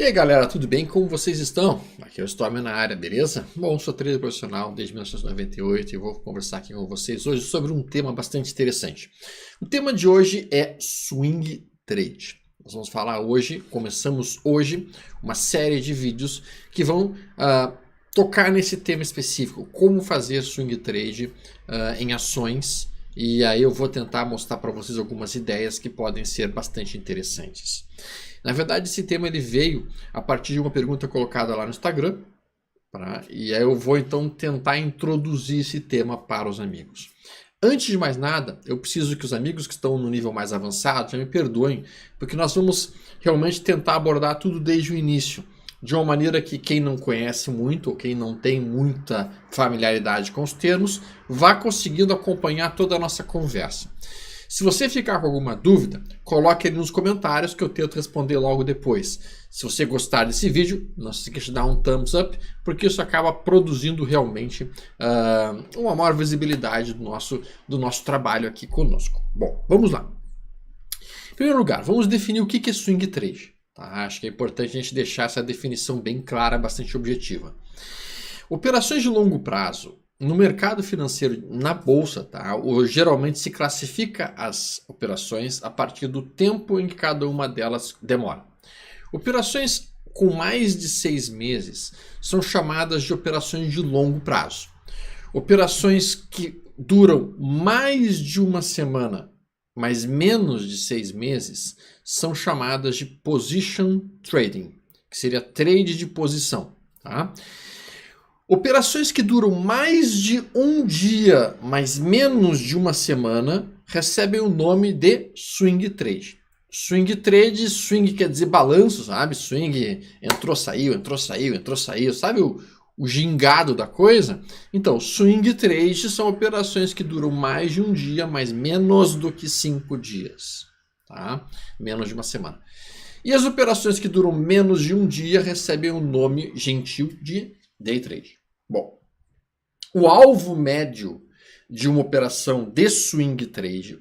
E aí galera, tudo bem? Como vocês estão? Aqui eu estou na área, beleza? Bom, sou trader profissional desde 1998 e vou conversar aqui com vocês hoje sobre um tema bastante interessante. O tema de hoje é Swing Trade. Nós vamos falar hoje, começamos hoje, uma série de vídeos que vão tocar nesse tema específico, como fazer Swing Trade em ações. E aí eu vou tentar mostrar para vocês algumas ideias que podem ser bastante interessantes. Na verdade, esse tema ele veio a partir de uma pergunta colocada lá no Instagram. E aí eu vou então tentar introduzir esse tema para os amigos. Antes de mais nada, eu preciso que os amigos que estão no nível mais avançado já me perdoem, porque nós vamos realmente tentar abordar tudo desde o início, de uma maneira que quem não conhece muito ou quem não tem muita familiaridade com os termos, vá conseguindo acompanhar toda a nossa conversa. Se você ficar com alguma dúvida, coloque ele nos comentários que eu tento responder logo depois. Se você gostar desse vídeo, não se esqueça de dar um thumbs up, porque isso acaba produzindo realmente uma maior visibilidade do nosso trabalho aqui conosco. Bom, vamos lá. Em primeiro lugar, vamos definir o que é Swing Trade. Tá? Acho que é importante a gente deixar essa definição bem clara, bastante objetiva. Operações de longo prazo. No mercado financeiro, na bolsa, tá? Geralmente se classifica as operações a partir do tempo em que cada uma delas demora. Operações com mais de 6 meses são chamadas de operações de longo prazo. Operações que duram mais de uma semana, mas menos de 6 meses, são chamadas de position trading, que seria trade de posição, tá? Operações que duram mais de um dia, mas menos de uma semana, recebem o nome de swing trade. Swing trade, swing quer dizer balanço, sabe? Swing, entrou, saiu, entrou, saiu, entrou, saiu, sabe o gingado da coisa? Então, swing trade são operações que duram mais de um dia, mas menos do que 5 dias, tá? Menos de uma semana. E as operações que duram menos de um dia recebem o nome gentil de day trade. Bom, o alvo médio de uma operação de swing trade,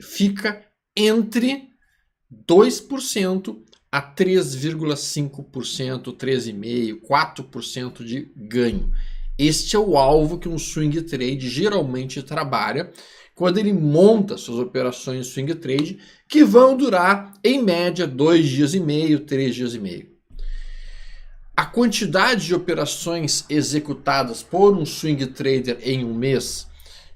fica entre 2% a 3,5%, 3,5%, 4% de ganho. Este é o alvo que um swing trade geralmente trabalha quando ele monta suas operações de swing trade, que vão durar, em média, 2 dias e meio, 3 dias e meio. A quantidade de operações executadas por um swing trader em um mês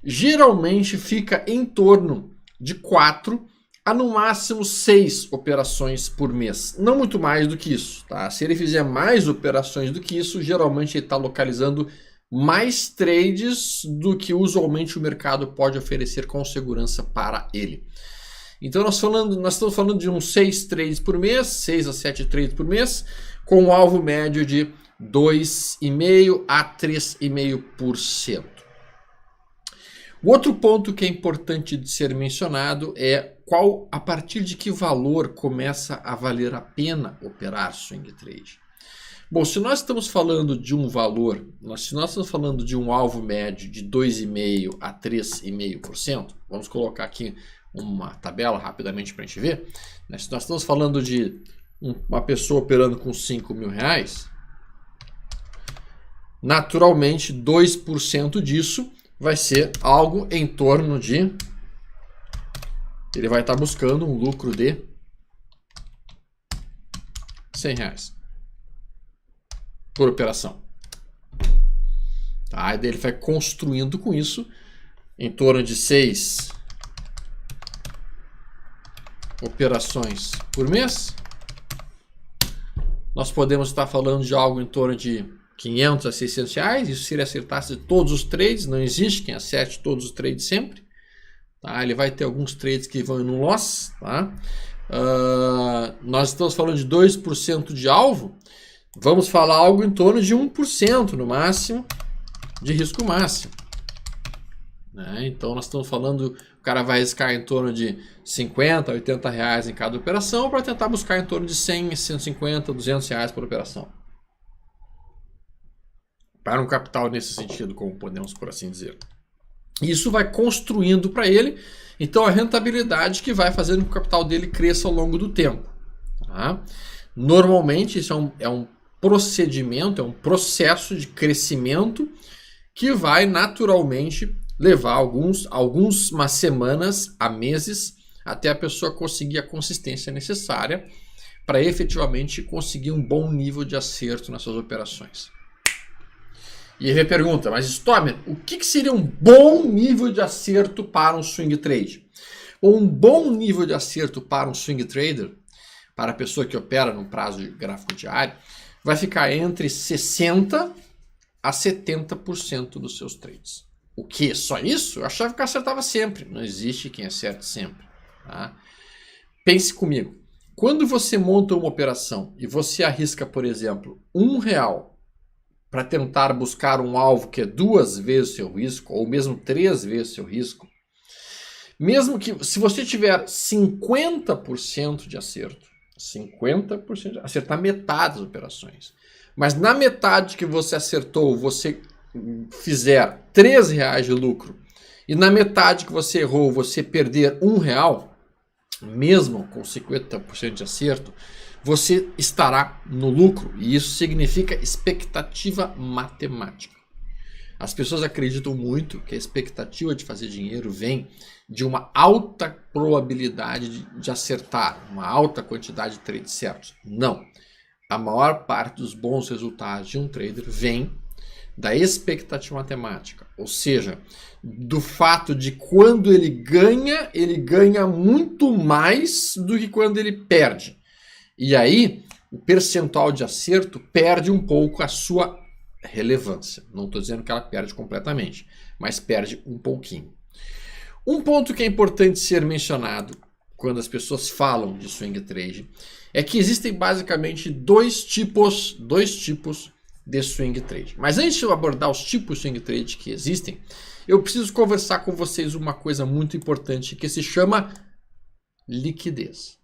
geralmente fica em torno de 4 a no máximo 6 operações por mês. Não muito mais do que isso, tá? Se ele fizer mais operações do que isso, geralmente ele está localizando mais trades do que usualmente o mercado pode oferecer com segurança para ele. Então nós estamos falando de uns 6 trades por mês, 6 a 7 trades por mês, com um alvo médio de 2,5% a 3,5%. O outro ponto que é importante de ser mencionado é a partir de que valor começa a valer a pena operar swing trade. Bom, se nós estamos falando de um valor, se nós estamos falando de um alvo médio de 2,5% a 3,5%, vamos colocar aqui uma tabela rapidamente para a gente ver. Se nós estamos falando de uma pessoa operando com 5 mil reais, naturalmente 2% disso vai ser algo em torno de... Ele vai estar buscando um lucro de 100 reais por operação. Tá? E daí ele vai construindo com isso em torno de 6 operações por mês. Nós podemos estar falando de algo em torno de 500 a 600 reais. Isso se ele acertasse todos os trades. Não existe quem acerte todos os trades sempre. Tá? Ele vai ter alguns trades que vão no loss. Tá? Nós estamos falando de 2% de alvo. Vamos falar algo em torno de 1% no máximo de risco máximo. Então nós estamos falando, o cara vai arriscar em torno de 50 a 80 reais em cada operação para tentar buscar em torno de 100, 150, 200 reais por operação. Para um capital nesse sentido, como podemos por assim dizer. Isso vai construindo para ele, então, a rentabilidade que vai fazendo com que o capital dele cresça ao longo do tempo. Tá? Normalmente isso é um procedimento, é um processo de crescimento que vai naturalmente levar algumas semanas a meses até a pessoa conseguir a consistência necessária para efetivamente conseguir um bom nível de acerto nas suas operações. E aí vem a pergunta, mas Stormer, o que seria um bom nível de acerto para um swing trade? Ou um bom nível de acerto para um swing trader, para a pessoa que opera num prazo de gráfico diário, vai ficar entre 60% a 70% dos seus trades. O que? Só isso? Eu achava que eu acertava sempre. Não existe quem acerte sempre. Tá? Pense comigo. Quando você monta uma operação e você arrisca, por exemplo, R$1 para tentar buscar um alvo que é 2 vezes o seu risco, ou mesmo 3 vezes o seu risco, mesmo que se você tiver 50% de acerto, 50%, acertar metade das operações, mas na metade que você acertou, você fizer R$3 de lucro, e na metade que você errou, você perder R$1, mesmo com 50% de acerto, você estará no lucro. E isso significa expectativa matemática. As pessoas acreditam muito que a expectativa de fazer dinheiro vem de uma alta probabilidade de acertar, uma alta quantidade de trades certos. Não. A maior parte dos bons resultados de um trader vem da expectativa matemática, ou seja, do fato de quando ele ganha muito mais do que quando ele perde. E aí, o percentual de acerto perde um pouco a sua relevância. Não estou dizendo que ela perde completamente, mas perde um pouquinho. Um ponto que é importante ser mencionado quando as pessoas falam de swing trade é que existem basicamente dois tipos de swing trade. Mas antes de eu abordar os tipos de swing trade que existem, eu preciso conversar com vocês uma coisa muito importante que se chama liquidez.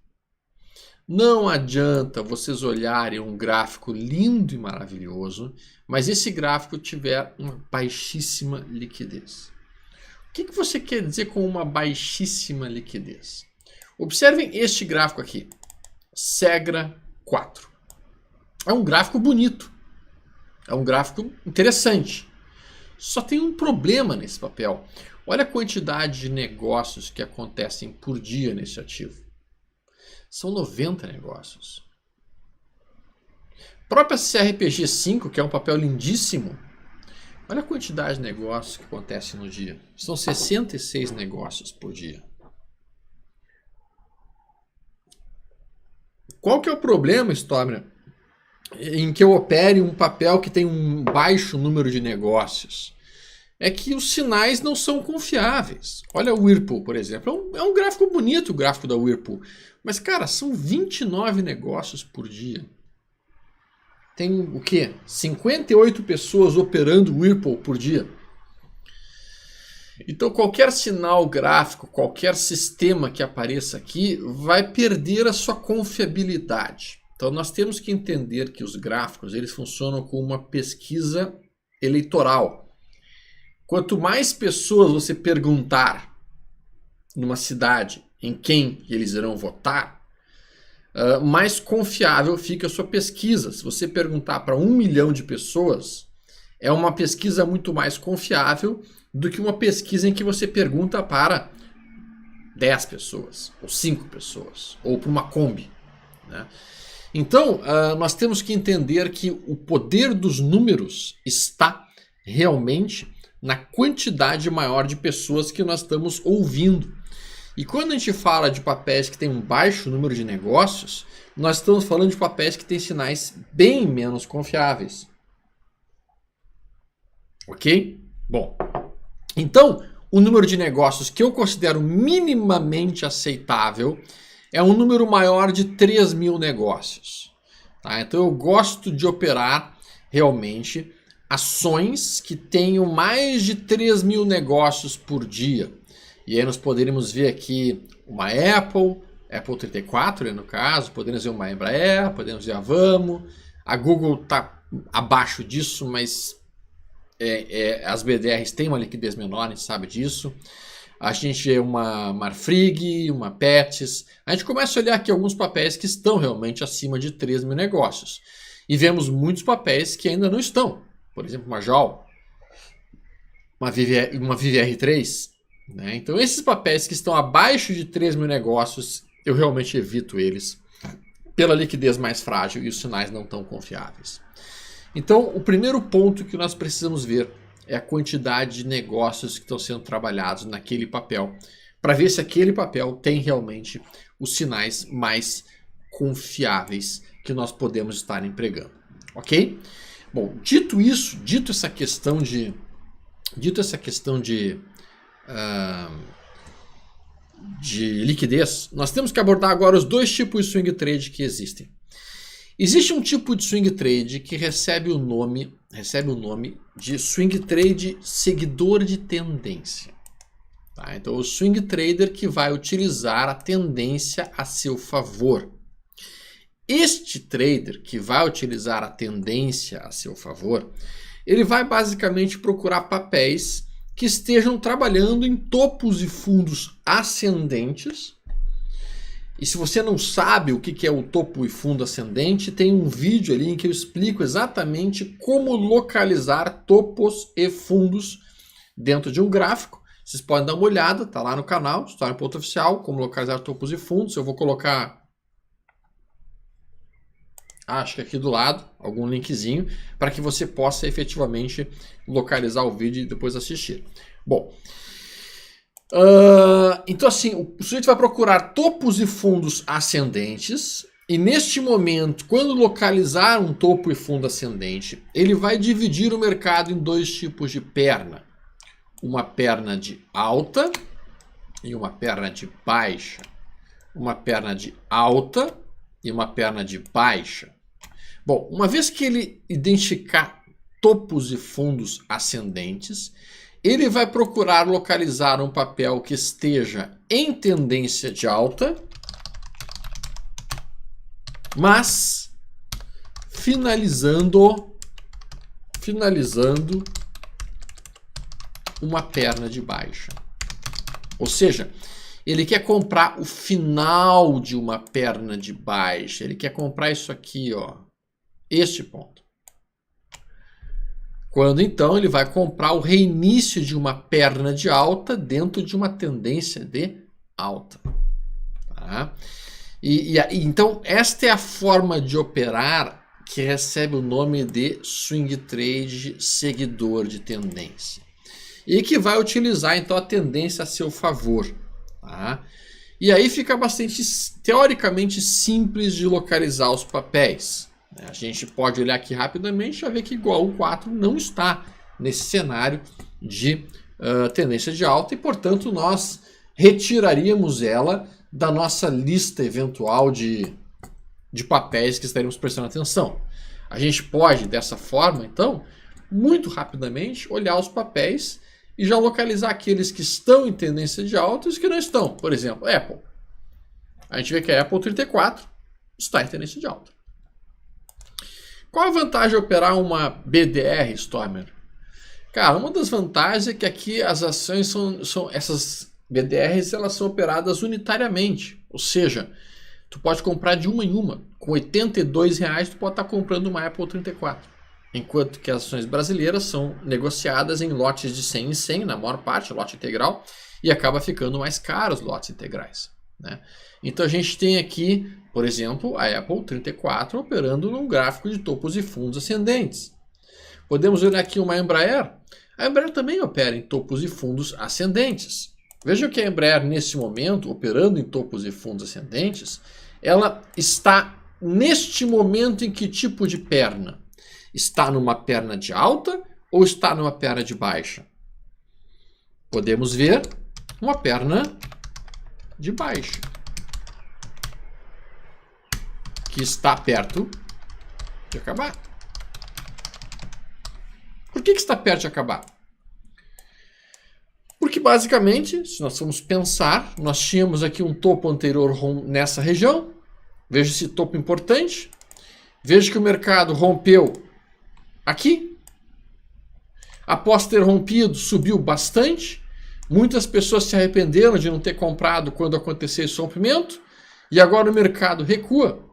Não adianta vocês olharem um gráfico lindo e maravilhoso, mas esse gráfico tiver uma baixíssima liquidez. O que você quer dizer com uma baixíssima liquidez? Observem este gráfico aqui, Segra 4. É um gráfico bonito, é um gráfico interessante. Só tem um problema nesse papel. Olha a quantidade de negócios que acontecem por dia nesse ativo. São 90 negócios. A própria CRPG 5, que é um papel lindíssimo, olha a quantidade de negócios que acontecem no dia. São 66 negócios por dia. Qual que é o problema, Stormer, em que eu opere um papel que tem um baixo número de negócios? É que os sinais não são confiáveis. Olha o Whirlpool, por exemplo. É um gráfico bonito, o gráfico da Whirlpool. Mas, cara, são 29 negócios por dia. Tem o quê? 58 pessoas operando o Whirlpool por dia. Então, qualquer sinal gráfico, qualquer sistema que apareça aqui, vai perder a sua confiabilidade. Então, nós temos que entender que os gráficos eles funcionam como uma pesquisa eleitoral. Quanto mais pessoas você perguntar numa cidade em quem eles irão votar, mais confiável fica a sua pesquisa. Se você perguntar para 1 milhão de pessoas, é uma pesquisa muito mais confiável do que uma pesquisa em que você pergunta para 10 pessoas, ou 5 pessoas, ou para uma Kombi, né? Então, nós temos que entender que o poder dos números está realmente na quantidade maior de pessoas que nós estamos ouvindo. E quando a gente fala de papéis que têm um baixo número de negócios, nós estamos falando de papéis que têm sinais bem menos confiáveis. Ok? Bom, então o número de negócios que eu considero minimamente aceitável é um número maior de 3.000 negócios. Tá? Então eu gosto de operar realmente ações que tenham mais de 3.000 negócios por dia. E aí nós poderíamos ver aqui uma Apple 34 no caso, podemos ver uma Embraer, podemos ver a Vamo, a Google está abaixo disso, mas as BDRs têm uma liquidez menor, a gente sabe disso. a gente vê uma Marfrig, uma Pets, a gente começa a olhar aqui alguns papéis que estão realmente acima de 3 mil negócios. E vemos muitos papéis que ainda não estão. Por exemplo, uma JOL, uma VVR3. Né? Então esses papéis que estão abaixo de 3 mil negócios, eu realmente evito eles pela liquidez mais frágil e os sinais não tão confiáveis. Então o primeiro ponto que nós precisamos ver é a quantidade de negócios que estão sendo trabalhados naquele papel, para ver se aquele papel tem realmente os sinais mais confiáveis que nós podemos estar empregando, ok? Bom, dito essa questão de liquidez, nós temos que abordar agora os dois tipos de swing trade que existem. Existe um tipo de swing trade que recebe o nome de swing trade seguidor de tendência. Tá? Então, o swing trader que vai utilizar a tendência a seu favor. Este trader que vai utilizar a tendência a seu favor, ele vai basicamente procurar papéis que estejam trabalhando em topos e fundos ascendentes. E se você não sabe o que é o topo e fundo ascendente, tem um vídeo ali em que eu explico exatamente como localizar topos e fundos dentro de um gráfico. Vocês podem dar uma olhada, tá lá no canal, História Ponto Oficial, como localizar topos e fundos. Eu vou colocar, acho que aqui do lado, algum linkzinho, para que você possa efetivamente localizar o vídeo e depois assistir. Bom, então assim, o sujeito vai procurar topos e fundos ascendentes e neste momento, quando localizar um topo e fundo ascendente, ele vai dividir o mercado em dois tipos de perna. Uma perna de alta e uma perna de baixa. Uma perna de alta e uma perna de baixa. Bom, uma vez que ele identificar topos e fundos ascendentes, ele vai procurar localizar um papel que esteja em tendência de alta, mas finalizando uma perna de baixa. Ou seja, ele quer comprar o final de uma perna de baixa. Ele quer comprar isso aqui, ó, este ponto. Quando então ele vai comprar o reinício de uma perna de alta dentro de uma tendência de alta. Tá? Então esta é a forma de operar que recebe o nome de swing trade seguidor de tendência. E que vai utilizar então a tendência a seu favor. Tá? E aí fica bastante, teoricamente, simples de localizar os papéis. A gente pode olhar aqui rapidamente e já ver que igual o 4 não está nesse cenário de tendência de alta e, portanto, nós retiraríamos ela da nossa lista eventual de papéis que estaremos prestando atenção. A gente pode, dessa forma, então, muito rapidamente olhar os papéis e já localizar aqueles que estão em tendência de alta e os que não estão. Por exemplo, Apple. A gente vê que a Apple 34 está em tendência de alta. Qual a vantagem de operar uma BDR, Stormer? Cara, uma das vantagens é que aqui as ações são essas BDRs, elas são operadas unitariamente. Ou seja, tu pode comprar de uma em uma. Com R$82 tu pode estar comprando uma Apple 34. Enquanto que as ações brasileiras são negociadas em lotes de 100 em 100, na maior parte, lote integral, e acaba ficando mais caro os lotes integrais. Né? Então a gente tem aqui, por exemplo, a Apple 34 operando num gráfico de topos e fundos ascendentes. Podemos ver aqui uma Embraer. A Embraer também opera em topos e fundos ascendentes. Veja que a Embraer, nesse momento, operando em topos e fundos ascendentes, ela está, neste momento, em que tipo de perna? Está numa perna de alta ou está numa perna de baixa? Podemos ver uma perna de baixa, que está perto de acabar. Por que está perto de acabar? Porque basicamente, se nós formos pensar, nós tínhamos aqui um topo anterior nessa região. Veja esse topo importante. Veja que o mercado rompeu aqui. Após ter rompido, subiu bastante. Muitas pessoas se arrependeram de não ter comprado quando aconteceu esse rompimento e agora o mercado recua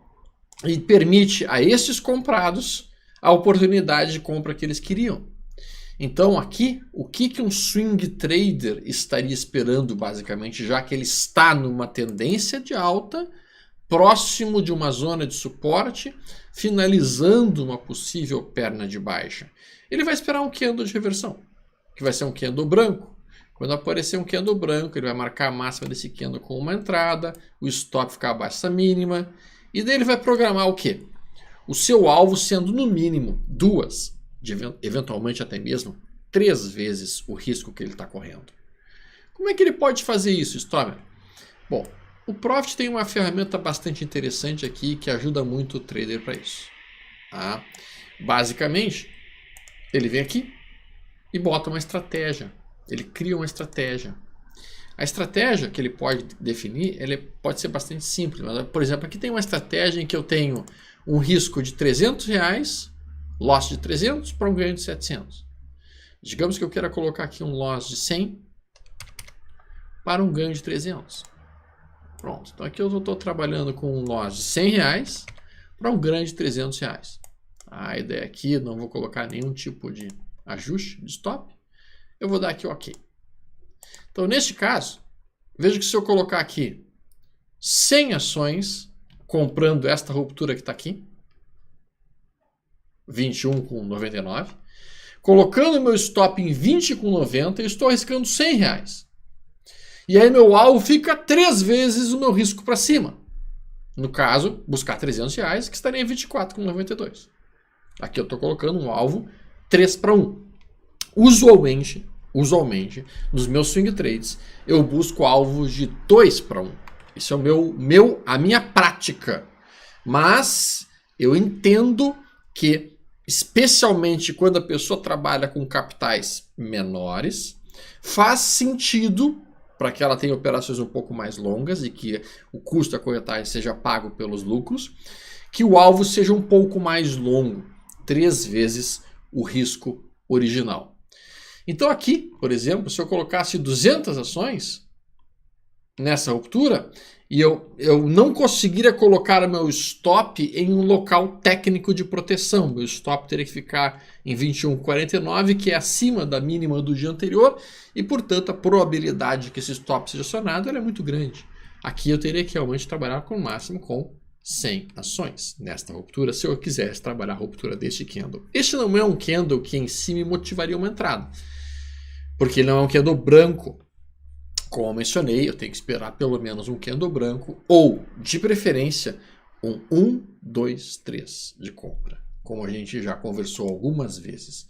e permite a esses comprados a oportunidade de compra que eles queriam. Então aqui, o que um swing trader estaria esperando basicamente, já que ele está numa tendência de alta, próximo de uma zona de suporte, finalizando uma possível perna de baixa? Ele vai esperar um candle de reversão, que vai ser um candle branco. Quando aparecer um candle branco, ele vai marcar a máxima desse candle com uma entrada, o stop ficar abaixo dessa mínima, e daí ele vai programar o quê? O seu alvo sendo no mínimo 2, eventualmente até mesmo 3 vezes o risco que ele está correndo. Como é que ele pode fazer isso, Stomer? Bom, o Profit tem uma ferramenta bastante interessante aqui que ajuda muito o trader para isso. Tá? Basicamente, ele vem aqui e bota uma estratégia. Ele cria uma estratégia. A estratégia que ele pode definir, ele pode ser bastante simples. Mas, por exemplo, aqui tem uma estratégia em que eu tenho um risco de R$300, loss de 300 para um ganho de 700. Digamos que eu queira colocar aqui um loss de 100 para um ganho de 300. Pronto. Então aqui eu estou trabalhando com um loss de R$100 para um ganho de R$300. A ideia aqui, não vou colocar nenhum tipo de ajuste de stop. Eu vou dar aqui OK. Então, neste caso, veja que se eu colocar aqui 100 ações, comprando esta ruptura que está aqui, 21,99, colocando meu stop em 20,90, eu estou arriscando R$100. E aí meu alvo fica 3 vezes o meu risco para cima. No caso, buscar R$300, que estaria em 24,92. Aqui eu estou colocando um alvo 3 para 1. Usualmente, nos meus swing trades, eu busco alvos de 2 para 1. Isso é a minha prática. Mas eu entendo que, especialmente quando a pessoa trabalha com capitais menores, faz sentido, para que ela tenha operações um pouco mais longas e que o custo da corretagem seja pago pelos lucros, que o alvo seja um pouco mais longo, 3 vezes o risco original. Então aqui, por exemplo, se eu colocasse 200 ações nessa ruptura e eu não conseguiria colocar o meu stop em um local técnico de proteção, meu stop teria que ficar em 21,49, que é acima da mínima do dia anterior, e portanto a probabilidade de que esse stop seja acionado é muito grande. Aqui eu teria que realmente trabalhar com o máximo com 100 ações nesta ruptura, se eu quisesse trabalhar a ruptura deste candle. Este não é um candle que em si me motivaria uma entrada, porque ele não é um candle branco. Como eu mencionei, eu tenho que esperar pelo menos um candle branco ou, de preferência, um 1, 2, 3 de compra, como a gente já conversou algumas vezes.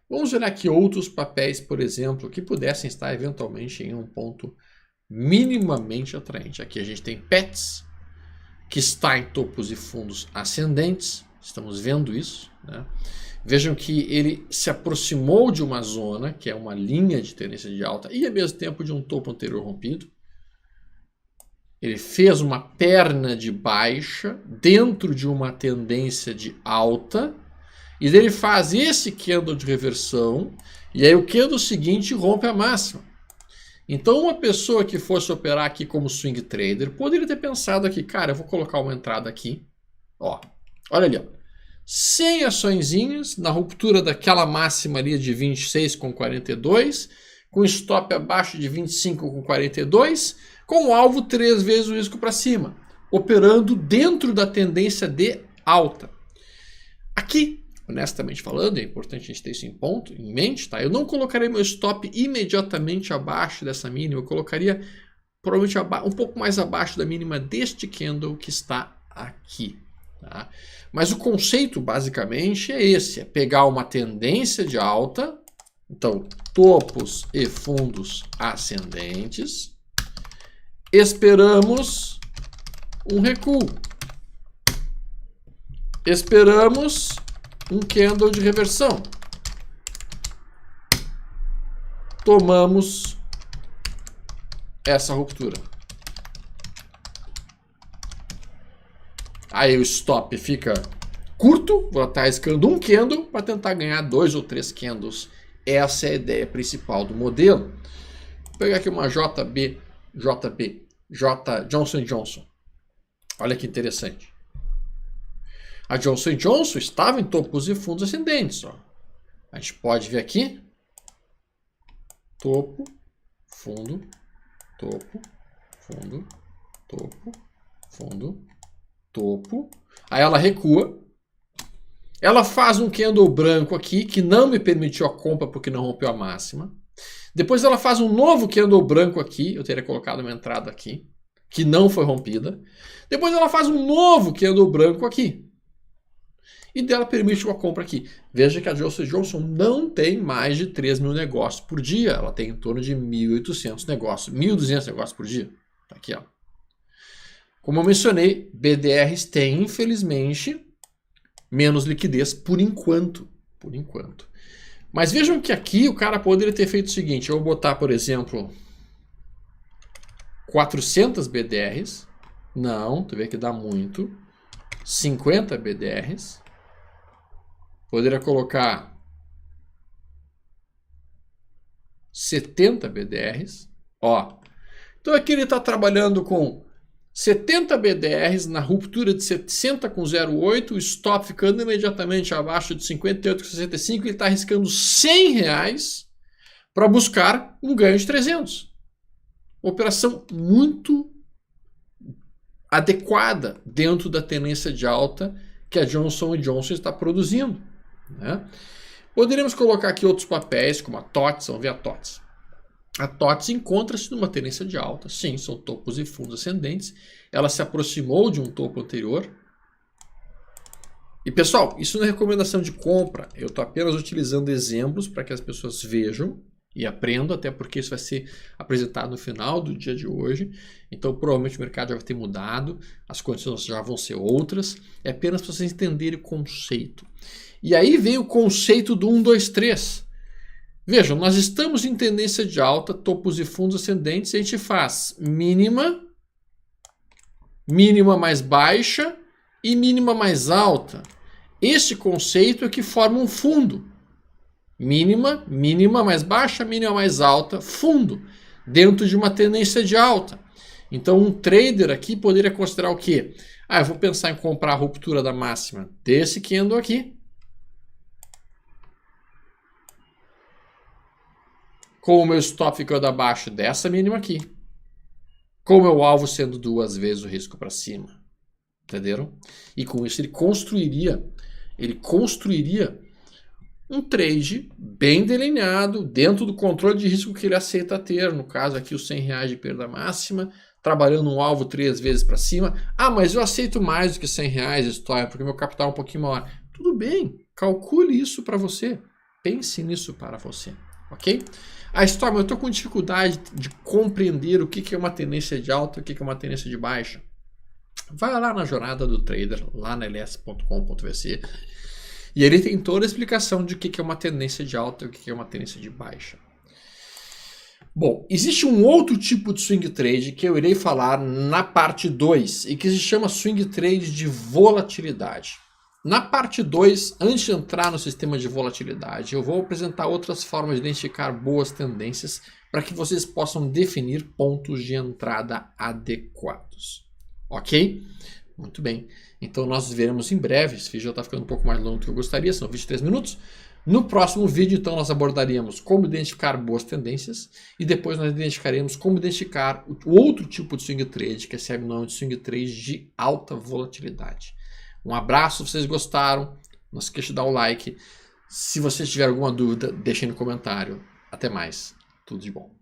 Vamos olhar aqui outros papéis, por exemplo, que pudessem estar eventualmente em um ponto minimamente atraente. Aqui a gente tem Pets, que está em topos e fundos ascendentes. Estamos vendo isso, né? Vejam que ele se aproximou de uma zona, que é uma linha de tendência de alta, e ao mesmo tempo de um topo anterior rompido. Ele fez uma perna de baixa dentro de uma tendência de alta, e ele faz esse candle de reversão, e aí o candle seguinte rompe a máxima. Então uma pessoa que fosse operar aqui como swing trader, poderia ter pensado aqui, cara, eu vou colocar uma entrada aqui, ó, olha ali, ó. 100 açõezinhas na ruptura daquela máxima ali de 26,42, com stop abaixo de 25,42, com o alvo 3 vezes o risco para cima, operando dentro da tendência de alta. Aqui, honestamente falando, é importante a gente ter isso em mente, tá? Eu não colocaria meu stop imediatamente abaixo dessa mínima, eu colocaria provavelmente um pouco mais abaixo da mínima deste candle que está aqui. Tá? Mas o conceito basicamente é esse, é pegar uma tendência de alta, então topos e fundos ascendentes, esperamos um recuo, esperamos um candle de reversão, tomamos essa ruptura. Aí o stop fica curto, vou estar arriscando um candle para tentar ganhar 2 ou 3 candles. Essa é a ideia principal do modelo. Vou pegar aqui uma JB, Johnson & Johnson. Olha que interessante. A Johnson & Johnson estava em topos e fundos ascendentes. Ó. A gente pode ver aqui. Topo, fundo, topo, fundo, topo, fundo, topo. Aí ela recua. Ela faz um candle branco aqui, que não me permitiu a compra porque não rompeu a máxima. Depois ela faz um novo candle branco aqui. Eu teria colocado uma entrada aqui, que não foi rompida. Depois ela faz um novo candle branco aqui. E dela permite uma compra aqui. Veja que a Johnson & Johnson não tem mais de 3 mil negócios por dia. Ela tem em torno de 1.800 negócios, 1.200 negócios por dia. Tá aqui, ó. Como eu mencionei, BDRs têm, infelizmente, menos liquidez por enquanto. Por enquanto. Mas vejam que aqui o cara poderia ter feito o seguinte. Eu vou botar, por exemplo, 400 BDRs. Não, tu vê que dá muito. 50 BDRs. Poderia colocar 70 BDRs. Ó. Então aqui ele está trabalhando com 70 BDRs na ruptura de 60 com 0,8, o stop ficando imediatamente abaixo de 58,65, ele está arriscando R$100 para buscar um ganho de 300. Operação muito adequada dentro da tendência de alta que a Johnson & Johnson está produzindo. Né? Poderíamos colocar aqui outros papéis, como a TOTS, vamos ver a TOTS. A TOTS encontra-se numa tendência de alta, sim, são topos e fundos ascendentes. Ela se aproximou de um topo anterior. E pessoal, isso não é recomendação de compra, eu estou apenas utilizando exemplos para que as pessoas vejam e aprendam, até porque isso vai ser apresentado no final do dia de hoje. Então provavelmente o mercado já vai ter mudado, as condições já vão ser outras. É apenas para vocês entenderem o conceito. E aí vem o conceito do 1, 2, 3. Vejam, nós estamos em tendência de alta, topos e fundos ascendentes, e a gente faz mínima, mínima mais baixa e mínima mais alta. Este conceito é que forma um fundo. Mínima, mínima mais baixa, mínima mais alta, fundo, dentro de uma tendência de alta. Então um trader aqui poderia considerar o quê? Eu vou pensar em comprar a ruptura da máxima desse candle aqui, com o meu stop ficando abaixo dessa mínima aqui, com o meu alvo sendo 2 vezes o risco para cima. Entenderam? E com isso ele construiria um trade bem delineado, dentro do controle de risco que ele aceita ter. No caso aqui os R$100 de perda máxima, trabalhando um alvo 3 vezes para cima. Mas eu aceito mais do que R$100, história, porque meu capital é um pouquinho maior. Tudo bem, calcule isso para você. Pense nisso para você. Ok? A história, eu estou com dificuldade de compreender o que é uma tendência de alta e o que é uma tendência de baixa. Vai lá na jornada do trader, lá na ls.com.vc, e ele tem toda a explicação de o que é uma tendência de alta e o que é uma tendência de baixa. Bom, existe um outro tipo de swing trade que eu irei falar na parte 2 e que se chama swing trade de volatilidade. Na parte 2, antes de entrar no sistema de volatilidade, eu vou apresentar outras formas de identificar boas tendências para que vocês possam definir pontos de entrada adequados. Ok? Muito bem. Então nós veremos em breve. Esse vídeo já está ficando um pouco mais longo do que eu gostaria, são 23 minutos. No próximo vídeo, então, nós abordaríamos como identificar boas tendências e depois nós identificaremos como identificar o outro tipo de swing trade, que recebe o nome de swing trade de alta volatilidade. Um abraço, se vocês gostaram. Não se esqueça de dar o like. Se vocês tiverem alguma dúvida, deixem no comentário. Até mais. Tudo de bom.